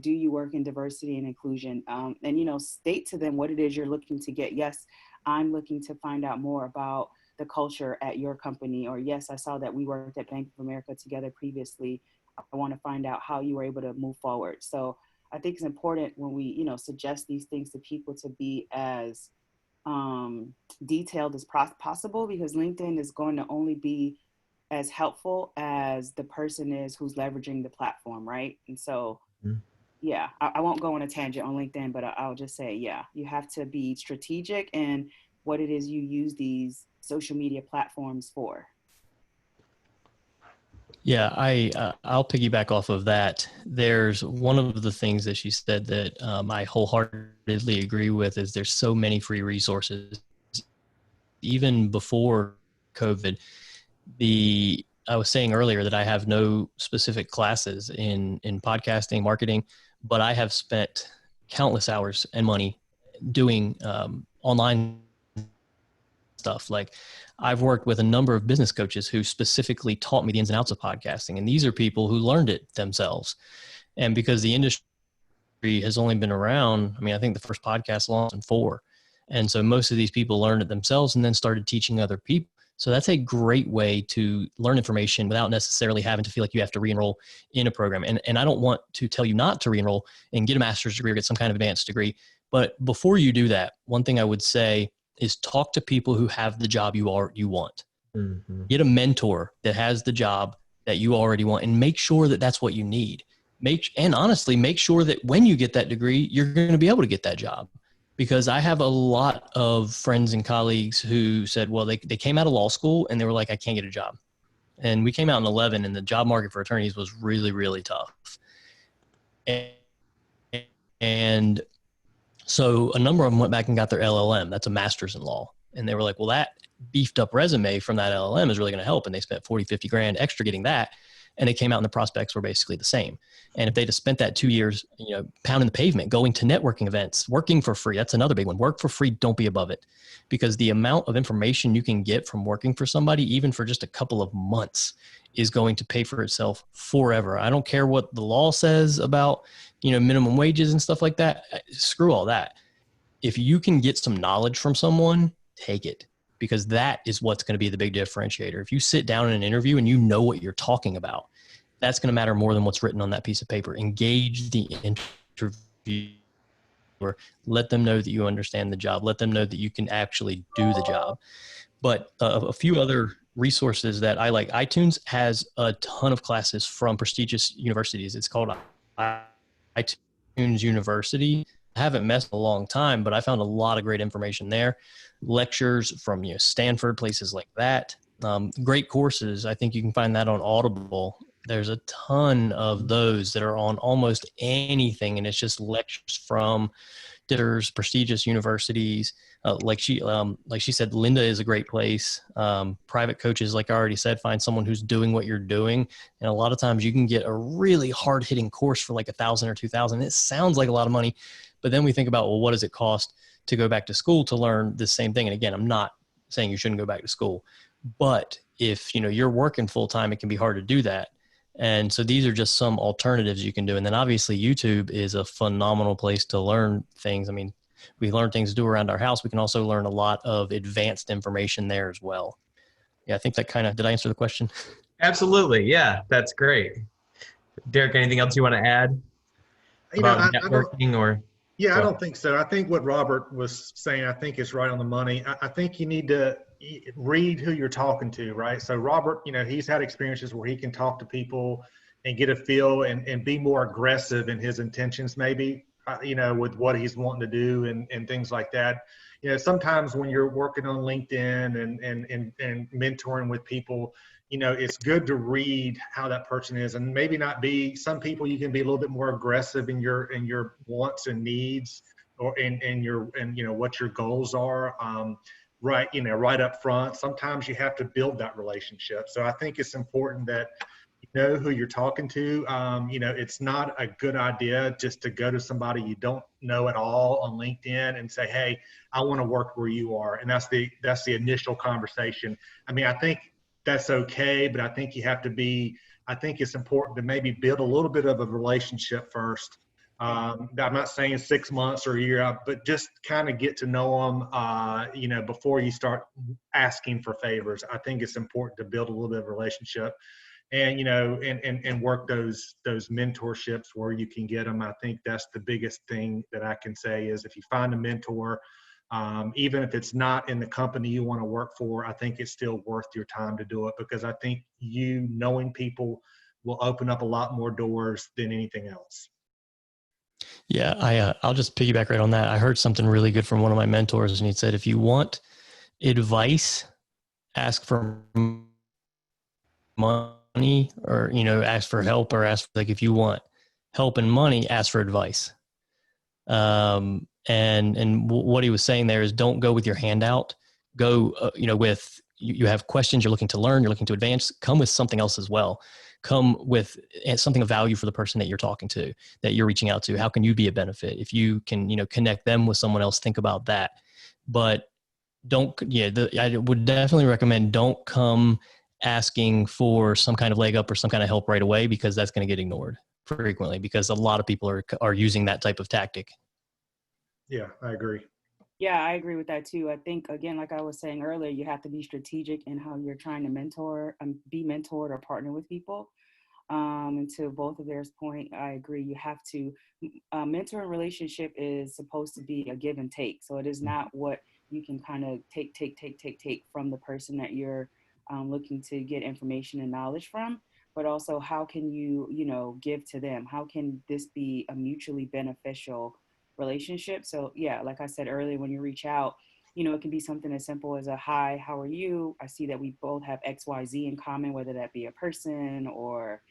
Do you work in diversity and inclusion? And, you know, state to them what it is you're looking to get. Yes, I'm looking to find out more about the culture at your company. Or yes, I saw that we worked at Bank of America together previously. I want to find out how you were able to move forward. So I think it's important when we, you know, suggest these things to people to be as detailed as possible, because LinkedIn is going to only be as helpful as the person is who's leveraging the platform, right? And so, yeah, I won't go on a tangent on LinkedIn, but I'll just say, yeah, you have to be strategic in what it is you use these social media platforms for. Yeah, I'll piggyback off of that. There's one of the things that she said that I wholeheartedly agree with is there's so many free resources. Even before COVID, I was saying earlier that I have no specific classes in podcasting, marketing, but I have spent countless hours and money doing online stuff. Like I've worked with a number of business coaches who specifically taught me the ins and outs of podcasting. And these are people who learned it themselves. And because the industry has only been around, I mean, I think the first podcast launched in 2004. And so most of these people learned it themselves and then started teaching other people. So that's a great way to learn information without necessarily having to feel like you have to re-enroll in a program. And I don't want to tell you not to re-enroll and get a master's degree or get some kind of advanced degree. But before you do that, one thing I would say is talk to people who have the job you want. Mm-hmm. Get a mentor that has the job that you already want and make sure that that's what you need. And honestly, make sure that when you get that degree, you're going to be able to get that job. Because I have a lot of friends and colleagues who said, well, they came out of law school and they were like, I can't get a job. And we came out in 2011 and the job market for attorneys was really, really tough. And so a number of them went back and got their LLM. That's a master's in law. And they were like, well, that beefed up resume from that LLM is really going to help. And they spent 40, 50 grand extra getting that. And they came out and the prospects were basically the same. And if they'd have spent that 2 years, you know, pounding the pavement, going to networking events, working for free, that's another big one. Work for free, don't be above it. Because the amount of information you can get from working for somebody, even for just a couple of months, is going to pay for itself forever. I don't care what the law says about, you know, minimum wages and stuff like that. Screw all that. If you can get some knowledge from someone, take it. Because that is what's going to be the big differentiator. If you sit down in an interview and you know what you're talking about, that's going to matter more than what's written on that piece of paper. Engage the interviewer. Let them know that you understand the job. Let them know that you can actually do the job. But a few other resources that I like. iTunes has a ton of classes from prestigious universities. It's called iTunes University. I haven't messed in a long time, but I found a lot of great information there. Lectures from, you know, Stanford, places like that. Great courses. I think you can find that on Audible. There's a ton of those that are on almost anything, and it's just lectures from prestigious universities. Like she said, Linda is a great place. Private coaches, like I already said, find someone who's doing what you're doing. And a lot of times you can get a really hard hitting course for like $1,000 or $2,000. It sounds like a lot of money, but then we think about, well, what does it cost to go back to school to learn the same thing? And again, I'm not saying you shouldn't go back to school, but if, you know, you're working full time, it can be hard to do that. And so these are just some alternatives you can do. And then obviously YouTube is a phenomenal place to learn things. I mean, we learn things to do around our house. We can also learn a lot of advanced information there as well. Yeah, I think that did I answer the question? Absolutely. Yeah, that's great. Derek, anything else you want to add about networking or? Yeah, I don't think so. I think what Robert was saying, I think is right on the money. I think you need to read who you're talking to, right? So Robert, you know, he's had experiences where he can talk to people and get a feel and be more aggressive in his intentions, maybe, you know, with what he's wanting to do and things like that. You know, sometimes when you're working on LinkedIn and mentoring with people, it's good to read how that person is, and maybe not be, some people you can be a little bit more aggressive in your wants and needs, or in what your goals are, right, right up front. Sometimes you have to build that relationship. So I think it's important that you know who you're talking to. It's not a good idea just to go to somebody you don't know at all on LinkedIn and say, hey, I want to work where you are. And that's the initial conversation. I mean, I think that's okay, but I think I think it's important to maybe build a little bit of a relationship first. I'm not saying 6 months or a year, but just kind of get to know them, before you start asking for favors. I think it's important to build a little bit of a relationship, and and work those mentorships where you can get them. I think that's the biggest thing that I can say is, if you find a mentor, even if it's not in the company you want to work for, I think it's still worth your time to do it, because I think knowing people will open up a lot more doors than anything else. Yeah, I'll just piggyback right on that. I heard something really good from one of my mentors, and he said, if you want advice, ask for money, or ask for help, or if you want help and money, ask for advice. And what he was saying there is, don't go with your hand out. Go, with you have questions, you're looking to learn, you're looking to advance, come with something else as well. Come with something of value for the person that you're talking to, that you're reaching out to. How can you be a benefit? If you can, connect them with someone else, think about that. But I would definitely recommend, don't come asking for some kind of leg up or some kind of help right away, because that's going to get ignored frequently, because a lot of people are using that type of tactic. Yeah, I agree. Yeah, I agree with that too. I think, again, like I was saying earlier, you have to be strategic in how you're trying to be mentored or partner with people. And to both of their point, I agree. You have to, mentoring relationship is supposed to be a give and take. So it is not what you can kind of take from the person that you're looking to get information and knowledge from, but also how can you, give to them? How can this be a mutually beneficial relationship? So yeah, like I said earlier, when you reach out, it can be something as simple as a hi, how are you? I see that we both have XYZ in common, whether that be a person or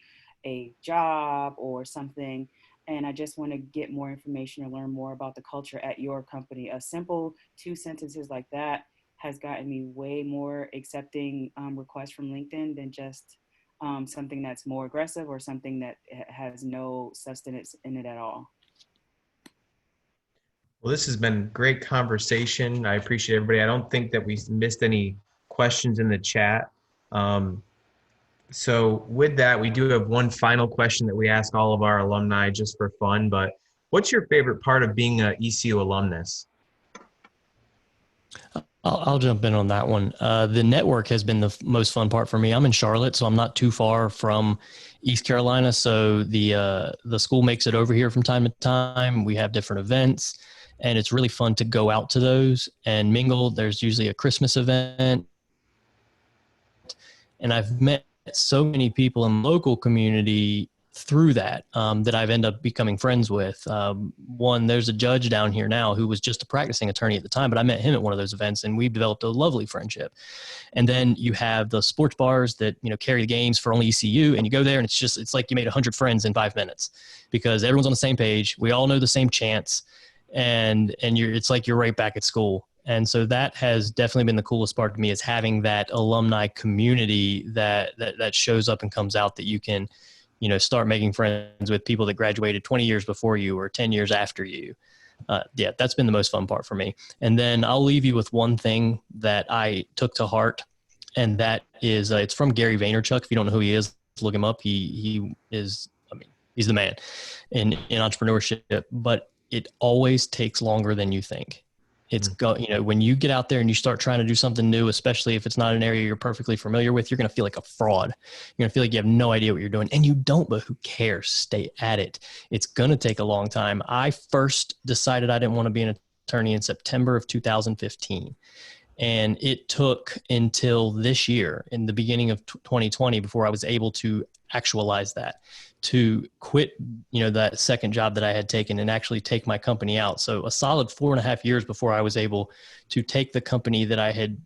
a job or something. And I just want to get more information or learn more about the culture at your company. A simple 2 sentences like that has gotten me way more accepting requests from LinkedIn than just something that's more aggressive or something that has no sustenance in it at all. Well, this has been great conversation. I appreciate everybody. I don't think that we missed any questions in the chat. So with that, we do have one final question that we ask all of our alumni just for fun, but what's your favorite part of being an ECU alumnus? I'll jump in on that one. The network has been the most fun part for me. I'm in Charlotte, so I'm not too far from East Carolina. So the school makes it over here from time to time. We have different events, and it's really fun to go out to those and mingle. There's usually a Christmas event, and I've met so many people in the local community through that, that I've ended up becoming friends with. There's a judge down here now who was just a practicing attorney at the time, but I met him at one of those events, and we've developed a lovely friendship. And then you have the sports bars that, carry the games for only ECU, and you go there and it's like you made 100 friends in 5 minutes, because everyone's on the same page. We all know the same chants, and it's like you're right back at school. And so that has definitely been the coolest part to me, is having that alumni community that shows up and comes out, that you can, start making friends with people that graduated 20 years before you or 10 years after you. Yeah, that's been the most fun part for me. And then I'll leave you with one thing that I took to heart, and that is, it's from Gary Vaynerchuk. If you don't know who he is, look him up. He is, he's the man in entrepreneurship, but it always takes longer than you think. When you get out there and you start trying to do something new, especially if it's not an area you're perfectly familiar with, you're going to feel like a fraud. You're going to feel like you have no idea what you're doing, and you don't, but who cares? Stay at it. It's going to take a long time. I first decided I didn't want to be an attorney in September of 2015. And it took until this year, in the beginning of 2020, before I was able to actualize that, to quit, that second job that I had taken and actually take my company out. So a solid 4.5 years before I was able to take the company that I had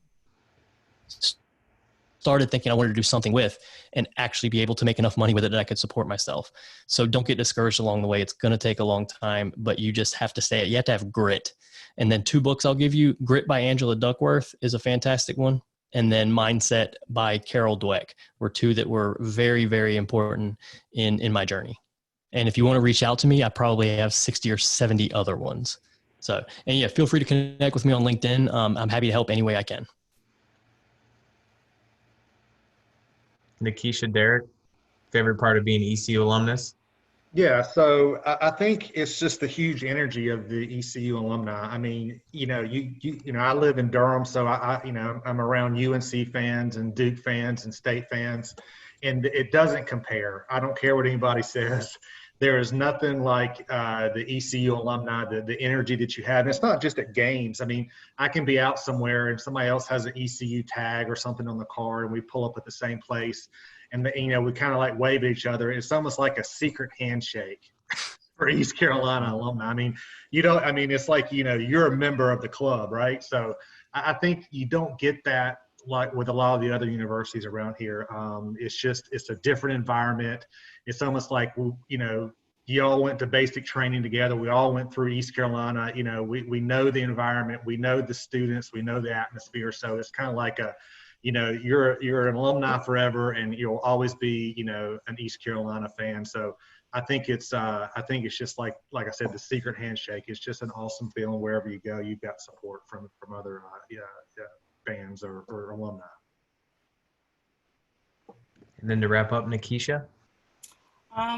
started thinking I wanted to do something with and actually be able to make enough money with it that I could support myself. So don't get discouraged along the way. It's going to take a long time, but you just have to stay. You have to have grit. And then 2 books I'll give you. Grit by Angela Duckworth is a fantastic one. And then Mindset by Carol Dweck were 2 that were very, very important in my journey. And if you want to reach out to me, I probably have 60 or 70 other ones. So, and yeah, feel free to connect with me on LinkedIn. I'm happy to help any way I can. Nikki, Derek, favorite part of being ECU alumnus? Yeah, so I think it's just the huge energy of the ECU alumni. I mean, you know, I live in Durham, so I'm around UNC fans and Duke fans and State fans, and it doesn't compare. I don't care what anybody says. There is nothing like the ECU alumni, the energy that you have. And it's not just at games. I mean, I can be out somewhere and somebody else has an ECU tag or something on the car, and we pull up at the same place. And, you know, we kind of like wave at each other. It's almost like a secret handshake for East Carolina alumni. I mean, it's like, you know, you're a member of the club, right? So I think you don't get that like with a lot of the other universities around here. It's a different environment. It's almost like, you know, you all went to basic training together. We all went through East Carolina. You know, we know the environment. We know the students. We know the atmosphere. So it's kind of like you know, you're an alumni forever, and you'll always be, you know, an East Carolina fan. So I think it's just like I said, the secret handshake. It's just an awesome feeling wherever you go. You've got support from other fans or alumni. And then to wrap up, Nikisha?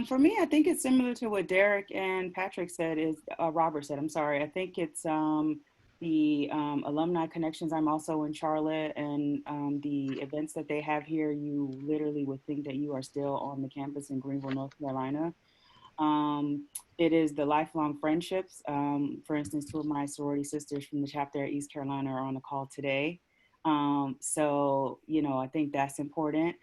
For me, I think it's similar to what Derek and Patrick said. Robert said. I'm sorry. I think it's the alumni connections. I'm also in Charlotte, and the events that they have here, you literally would think that you are still on the campus in Greenville, North Carolina. It is the lifelong friendships. For instance, 2 of my sorority sisters from the chapter at East Carolina are on the call today. So, you know, I think that's important.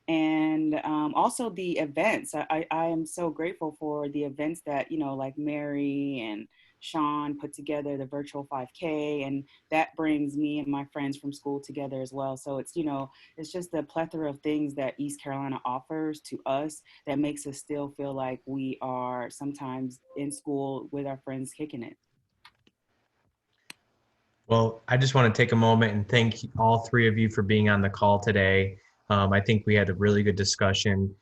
And also the events. I am so grateful for the events that, you know, like Mary and Sean put together, the virtual 5K, and that brings me and my friends from school together as well. So it's, you know, it's just the plethora of things that East Carolina offers to us that makes us still feel like we are sometimes in school with our friends kicking it. Well, I just want to take a moment and thank all 3 of you for being on the call today. I think we had a really good discussion.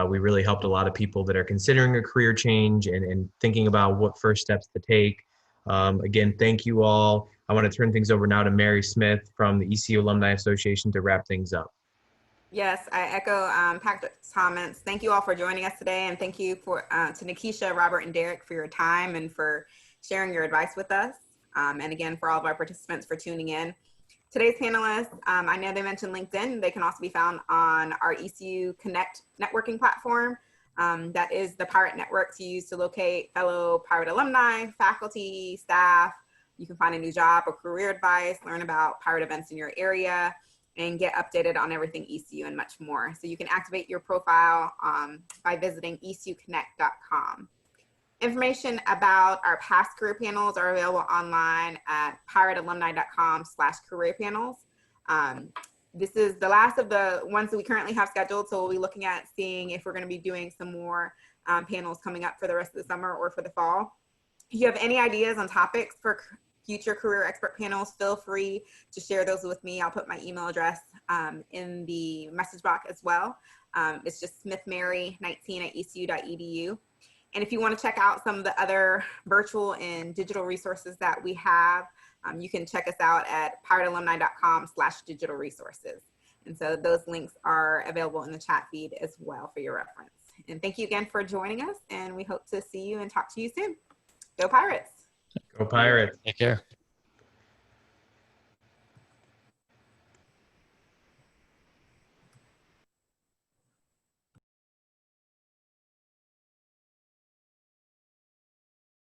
We really helped a lot of people that are considering a career change and thinking about what first steps to take. Again, thank you all. I want to turn things over now to Mary Smith from the ECU Alumni Association to wrap things up. Yes, I echo Patrick's comments. Thank you all for joining us today, and thank you to Nikisha, Robert, and Derek for your time and for sharing your advice with us. And again, for all of our participants for tuning in. Today's panelists, I know they mentioned LinkedIn. They can also be found on our ECU Connect networking platform. That is the Pirate network to use to locate fellow Pirate alumni, faculty, staff. You can find a new job or career advice, learn about Pirate events in your area, and get updated on everything ECU and much more. So you can activate your profile by visiting ecuconnect.com. Information about our past career panels are available online at piratealumni.com/career panels. This is the last of the ones that we currently have scheduled, so we'll be looking at seeing if we're going to be doing some more panels coming up for the rest of the summer or for the fall. If you have any ideas on topics for future career expert panels, feel free to share those with me. I'll put my email address in the message box as well. It's just smithmary19@ecu.edu. And if you want to check out some of the other virtual and digital resources that we have, you can check us out at piratealumni.com/digital resources. And so those links are available in the chat feed as well for your reference. And thank you again for joining us, and we hope to see you and talk to you soon. Go Pirates! Go Pirates! Take care.